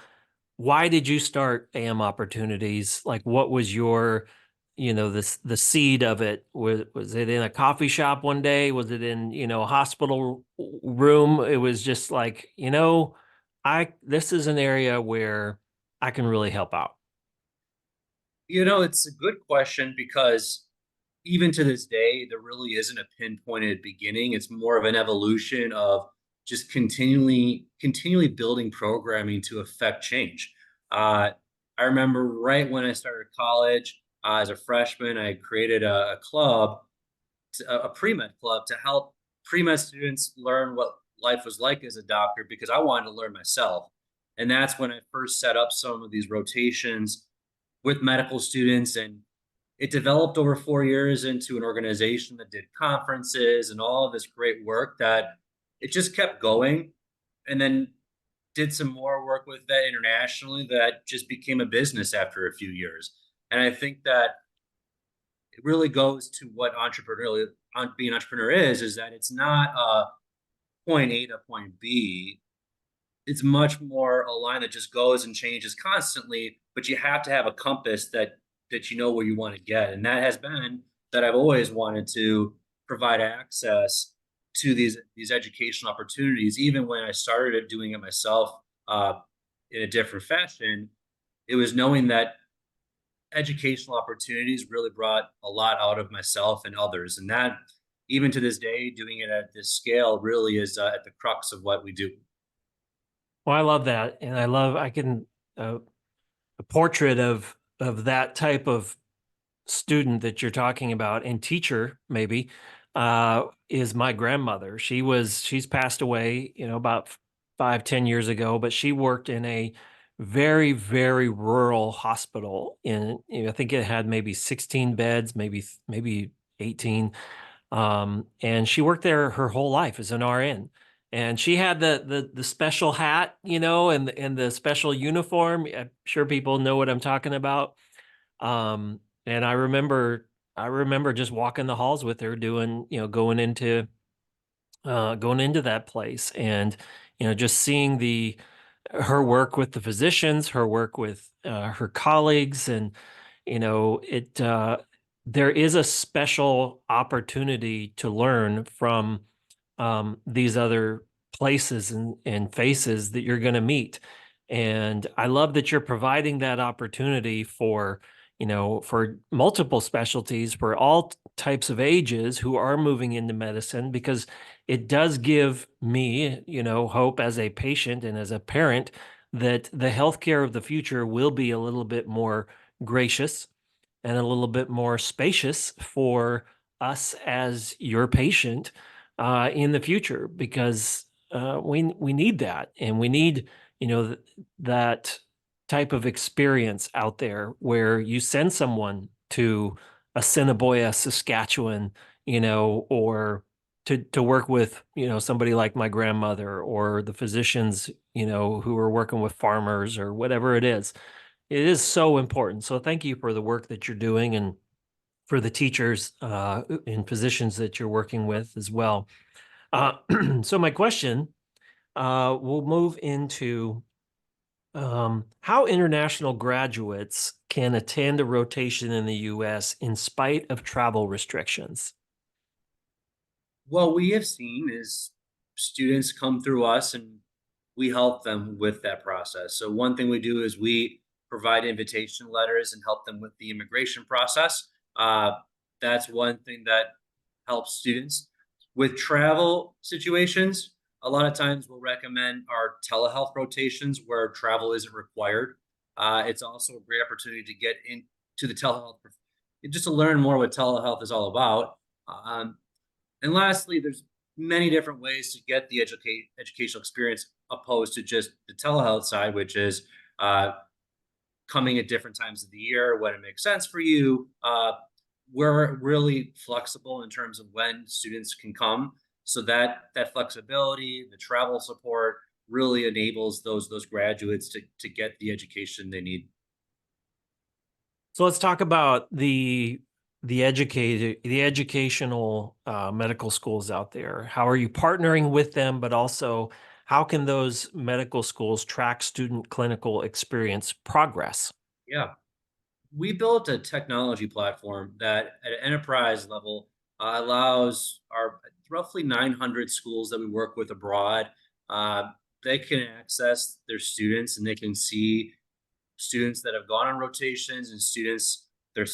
why did you start AM Opportunities? Like, what was your, the seed of it? Was it in a coffee shop one day? Was it in, a hospital room? It was just like, this is an area where I can really help out. It's a good question because even to this day, there really isn't a pinpointed beginning. It's more of an evolution of just continually building programming to affect change. I remember right when I started college as a freshman, I created a club, a pre-med club to help pre-med students learn what life was like as a doctor because I wanted to learn myself. And that's when I first set up some of these rotations with medical students, and it developed over 4 years into an organization that did conferences and all of this great work that it just kept going. And then did some more work with that internationally that just became a business after a few years. And I think that it really goes to what being an entrepreneur is that it's not point A to point B. It's much more a line that just goes and changes constantly, but you have to have a compass that you know where you want to get. And that has been that I've always wanted to provide access to these educational opportunities. Even when I started doing it myself in a different fashion, it was knowing that educational opportunities really brought a lot out of myself and others. And that, even to this day, doing it at this scale really is at the crux of what we do. Well, I love that. And I can, a portrait of that type of student that you're talking about and teacher maybe is my grandmother. She's passed away, about 5, 10 years ago, but she worked in a very, very rural hospital. I think it had maybe 16 beds, maybe 18. And she worked there her whole life as an RN. And she had the special hat, and the special uniform. I'm sure people know what I'm talking about. And I remember just walking the halls with her doing, going into that place, and just seeing the her work with the physicians, her work with her colleagues, and it there is a special opportunity to learn from these other places and faces that you're going to meet. And I love that you're providing that opportunity for multiple specialties for all types of ages who are moving into medicine, because it does give me, hope as a patient and as a parent that the healthcare of the future will be a little bit more gracious and a little bit more spacious for us as your patient in the future, because we need that, and we need that type of experience out there where you send someone to Assiniboia, Saskatchewan, or to work with somebody like my grandmother, or the physicians who are working with farmers, or whatever it is. It is so important. So thank you for the work that you're doing, and for the teachers in positions that you're working with as well. Uh, so my question, we'll move into how international graduates can attend a rotation in the U.S. in spite of travel restrictions. What we have seen is students come through us and we help them with that process. So one thing we do is we provide invitation letters and help them with the immigration process. Uh, that's one thing that helps students. With travel situations, a lot of times we'll recommend our telehealth rotations where travel isn't required. It's also a great opportunity to get into the telehealth, just to learn more what telehealth is all about. And lastly, there's many different ways to get the educational experience opposed to just the telehealth side, which is uh, coming at different times of the year when it makes sense for you. We're really flexible in terms of when students can come, so that flexibility, the travel support, really enables those graduates to get the education they need. So let's talk about the educational medical schools out there. How are you partnering with them, but also how can those medical schools track student clinical experience progress? Yeah. We built a technology platform that at an enterprise level allows our roughly 900 schools that we work with abroad. Uh, they can access their students and they can see students that have gone on rotations and students they're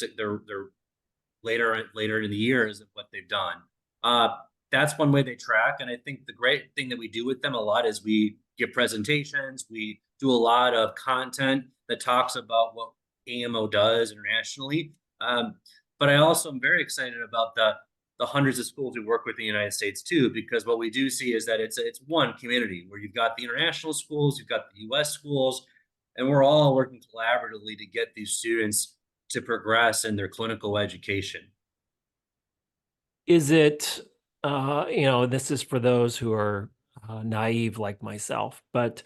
later in the years of what they've done. Uh, that's one way they track, and I think the great thing that we do with them a lot is we give presentations. We do a lot of content that talks about what AMO does internationally. But I also am very excited about the hundreds of schools we work with in the United States too, because what we do see is that it's one community where you've got the international schools, you've got the U.S. schools, and we're all working collaboratively to get these students to progress in their clinical education. Is it, this is for those who are naive like myself, but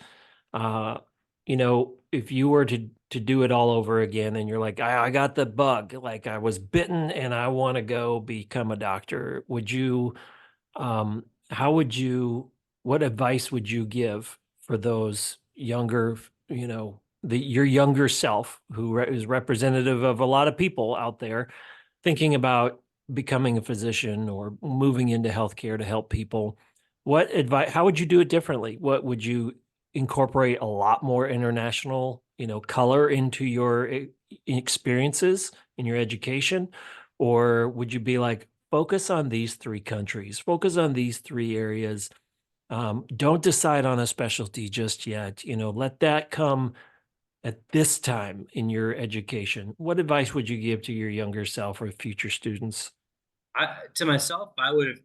if you were to do it all over again, and you're like, I got the bug, like I was bitten and I want to go become a doctor, would you, how would you, what advice would you give for those younger, your younger self is representative of a lot of people out there thinking about becoming a physician or moving into healthcare to help people? What advice, how would you do it differently? What would you incorporate a lot more international, color into your experiences in your education? Or would you be like, focus on these three countries, focus on these three areas? Don't decide on a specialty just yet. Let that come at this time in your education. What advice would you give to your younger self or future students? To myself, I would have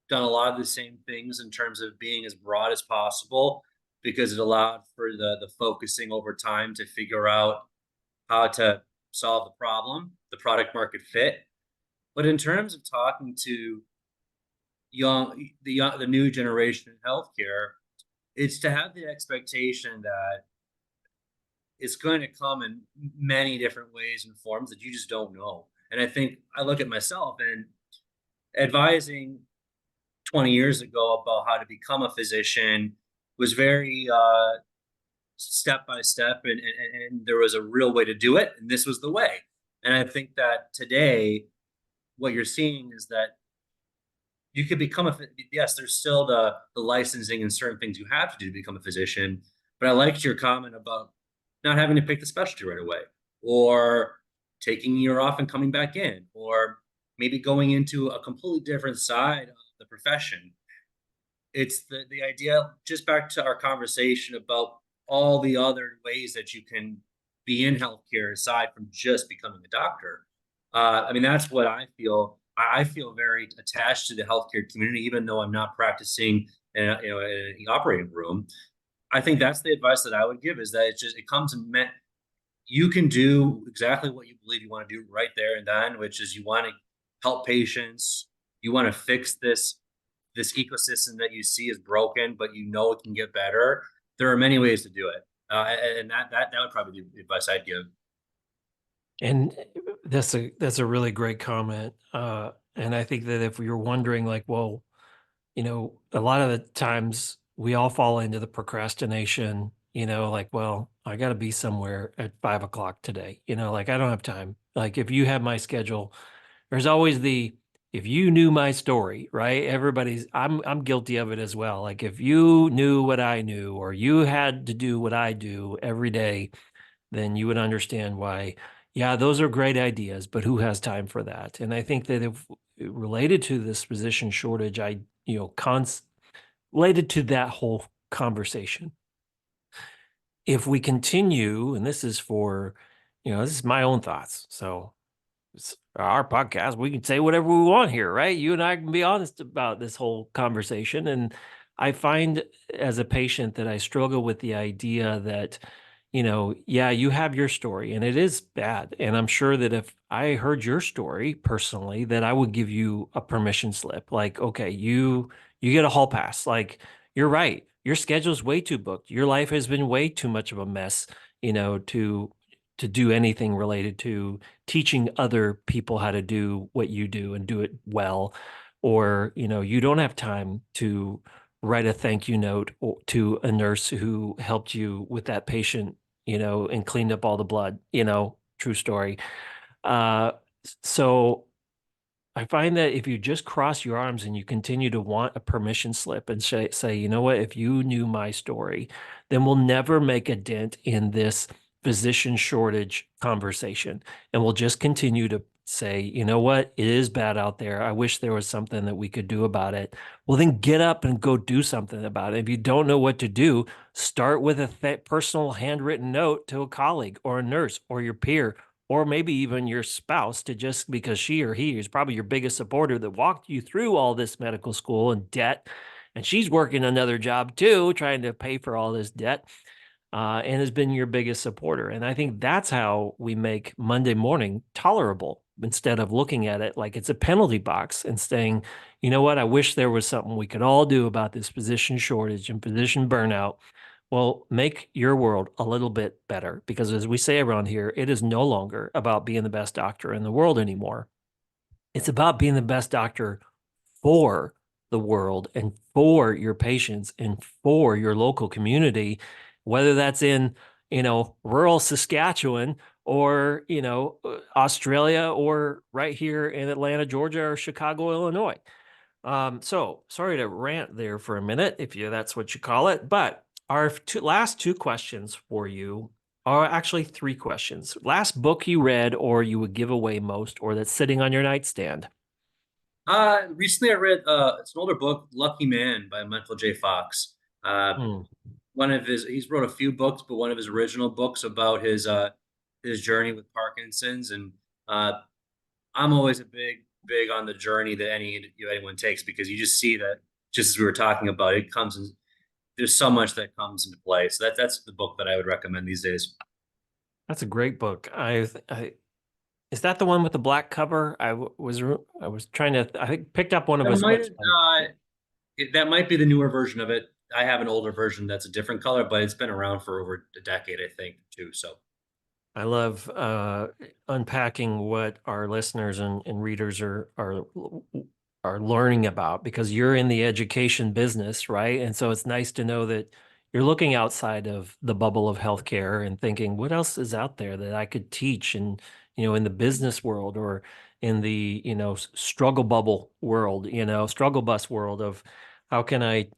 done a lot of the same things in terms of being as broad as possible. because it allowed for the focusing over time to figure out how to solve the problem, the product market fit. But in terms of talking to the new generation in healthcare, it's to have the expectation that it's going to come in many different ways and forms that you just don't know. And I think I look at myself and advising 20 years ago about how to become a physician was very step by step, and there was a real way to do it, and this was the way. And I think that today, what you're seeing is that you could become yes, there's still the licensing and certain things you have to do to become a physician. But I liked your comment about not having to pick the specialty right away, or taking a year off and coming back in, or maybe going into a completely different side of the profession. It's the idea, just back to our conversation about all the other ways that you can be in healthcare aside from just becoming a doctor. I mean, that's what I feel. I feel very attached to the healthcare community, even though I'm not practicing in an operating room. I think that's the advice that I would give, is that it comes in meant you can do exactly what you believe you want to do right there and then, which is you want to help patients, you want to fix this ecosystem that you see is broken, but you know it can get better. There are many ways to do it, and that would probably be the advice I'd give. And that's a really great comment. And I think that if you're wondering, like, well, a lot of the times we all fall into the procrastination, like, well, I got to be somewhere at 5 o'clock today, like I don't have time. Like if you have my schedule, there's always if you knew my story, right? I'm guilty of it as well. Like if you knew what I knew, or you had to do what I do every day, then you would understand why, yeah, those are great ideas, but who has time for that? And I think that if related to this physician shortage, related to that whole conversation, if we continue, and this is for, this is my own thoughts. So it's our podcast. We can say whatever we want here, right? You and I can be honest about this whole conversation. And I find as a patient that I struggle with the idea that, yeah, you have your story and it is bad. And I'm sure that if I heard your story personally, that I would give you a permission slip. Like, okay, you get a hall pass. Like, you're right. Your schedule's way too booked. Your life has been way too much of a mess, to do anything related to teaching other people how to do what you do and do it well. Or, you don't have time to write a thank you note to a nurse who helped you with that patient, and cleaned up all the blood, true story. Uh, so I find that if you just cross your arms and you continue to want a permission slip and say, you know what, if you knew my story, then we'll never make a dent in this physician shortage conversation. And we'll just continue to say, you know what, it is bad out there. I wish there was something that we could do about it. Well, then get up and go do something about it. If you don't know what to do, start with a personal handwritten note to a colleague or a nurse or your peer, or maybe even your spouse, to just because she or he is probably your biggest supporter that walked you through all this medical school and debt. And she's working another job too, trying to pay for all this debt, and has been your biggest supporter. And I think that's how we make Monday morning tolerable, instead of looking at it like it's a penalty box and saying, you know what, I wish there was something we could all do about this physician shortage and physician burnout. Well, make your world a little bit better, because as we say around here, it is no longer about being the best doctor in the world anymore. It's about being the best doctor for the world and for your patients and for your local community, whether that's in, rural Saskatchewan, or, Australia, or right here in Atlanta, Georgia, or Chicago, Illinois. So sorry to rant there for a minute, if that's what you call it, but our last two questions for you are actually three questions. Last book you read or you would give away most, or that's sitting on your nightstand. Recently I read it's an older book, Lucky Man by Michael J. Fox. Hmm. One of he's wrote a few books, but one of his original books about his journey with Parkinson's. And uh, I'm always a big on the journey that anyone takes, because you just see that, just as we were talking about, it comes in there's so much that comes into play. So that's the book that I would recommend these days. That's a great book. I is that the one with the black cover? I was trying to I think picked up one of That his might books. that might be the newer version of it. I have an older version that's a different color, but it's been around for over a decade, I think, too. So I love unpacking what our listeners and readers are learning about because you're in the education business, right? And so it's nice to know that you're looking outside of the bubble of healthcare and thinking, what else is out there that I could teach? And in the business world or in the struggle bubble world, struggle bus world of how can I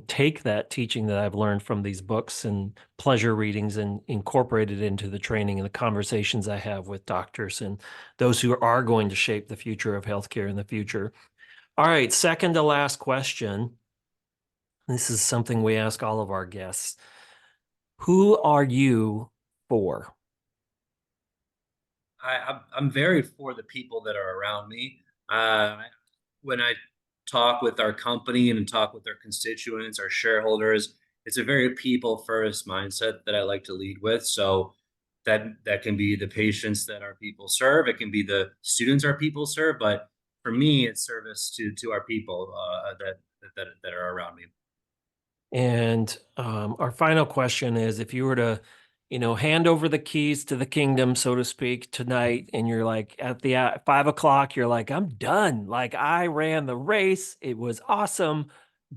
take that teaching that I've learned from these books and pleasure readings and incorporate it into the training and the conversations I have with doctors and those who are going to shape the future of healthcare in the future. All right, second to last question. This is something we ask all of our guests. Who are you for? I'm very for the people that are around me. When I talk with our company and talk with our constituents, our shareholders, it's a very people first mindset that I like to lead with. So that can be the patients that our people serve. It can be the students our people serve. But for me, it's service to our people that are around me. And our final question is if you were to, hand over the keys to the kingdom, so to speak, tonight, and you're like at the 5 o'clock, you're like, I'm done. Like I ran the race. It was awesome.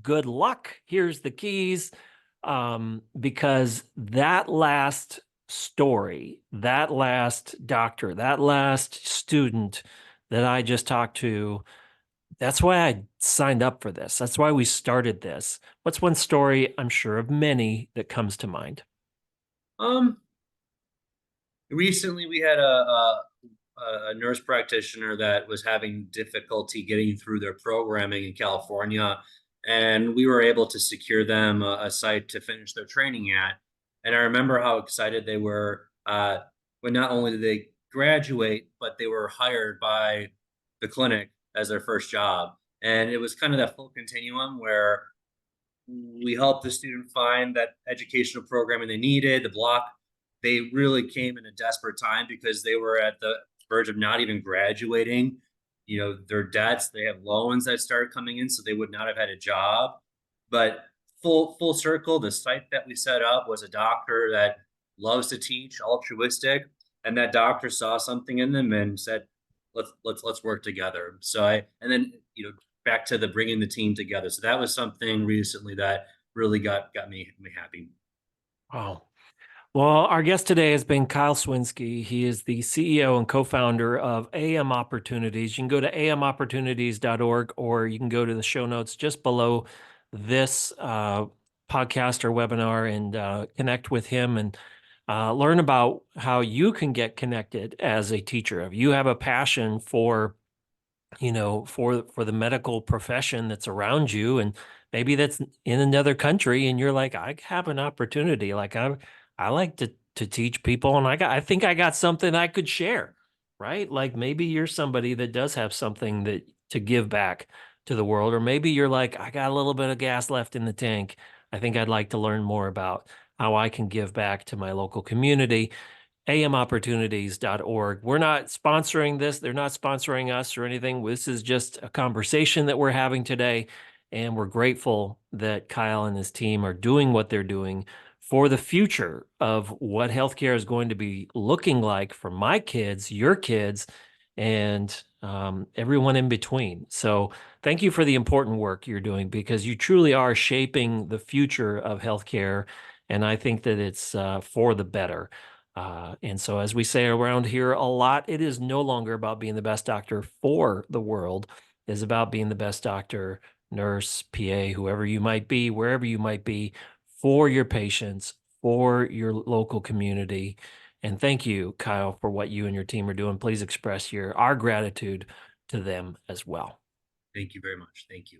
Good luck. Here's the keys. Because that last story, that last doctor, that last student that I just talked to, that's why I signed up for this. That's why we started this. What's one story, I'm sure of many, that comes to mind? Um, Recently we had a nurse practitioner that was having difficulty getting through their programming in California, and we were able to secure them a site to finish their training at. And I remember how excited they were when not only did they graduate, but they were hired by the clinic as their first job. And it was kind of that full continuum where we helped the student find that educational programming they needed, the block. They really came in a desperate time because they were at the verge of not even graduating. Their debts, they have loans that started coming in, so they would not have had a job. But full circle, the site that we set up was a doctor that loves to teach, altruistic, and that doctor saw something in them and said, let's work together. So and then back to the bringing the team together. So that was something recently that really got me happy. Wow. Well, our guest today has been Kyle Swinsky. He is the CEO and co-founder of AMOpportunities. You can go to amopportunities.org or you can go to the show notes just below this podcast or webinar and connect with him and learn about how you can get connected as a teacher. If you have a passion for for the medical profession that's around you and maybe that's in another country and you're like I have an opportunity like I like to teach people and I think I got something I could share, right? Like maybe you're somebody that does have something that to give back to the world, or maybe you're like I got a little bit of gas left in the tank. I think I'd like to learn more about how I can give back to my local community. AMopportunities.org. We're not sponsoring this. They're not sponsoring us or anything. This is just a conversation that we're having today. And we're grateful that Kyle and his team are doing what they're doing for the future of what healthcare is going to be looking like for my kids, your kids, and everyone in between. So thank you for the important work you're doing because you truly are shaping the future of healthcare. And I think that it's for the better. And so, as we say around here a lot, it is no longer about being the best doctor for the world. It is about being the best doctor, nurse, PA, whoever you might be, wherever you might be, for your patients, for your local community. And thank you, Kyle, for what you and your team are doing. Please express our gratitude to them as well. Thank you very much. Thank you.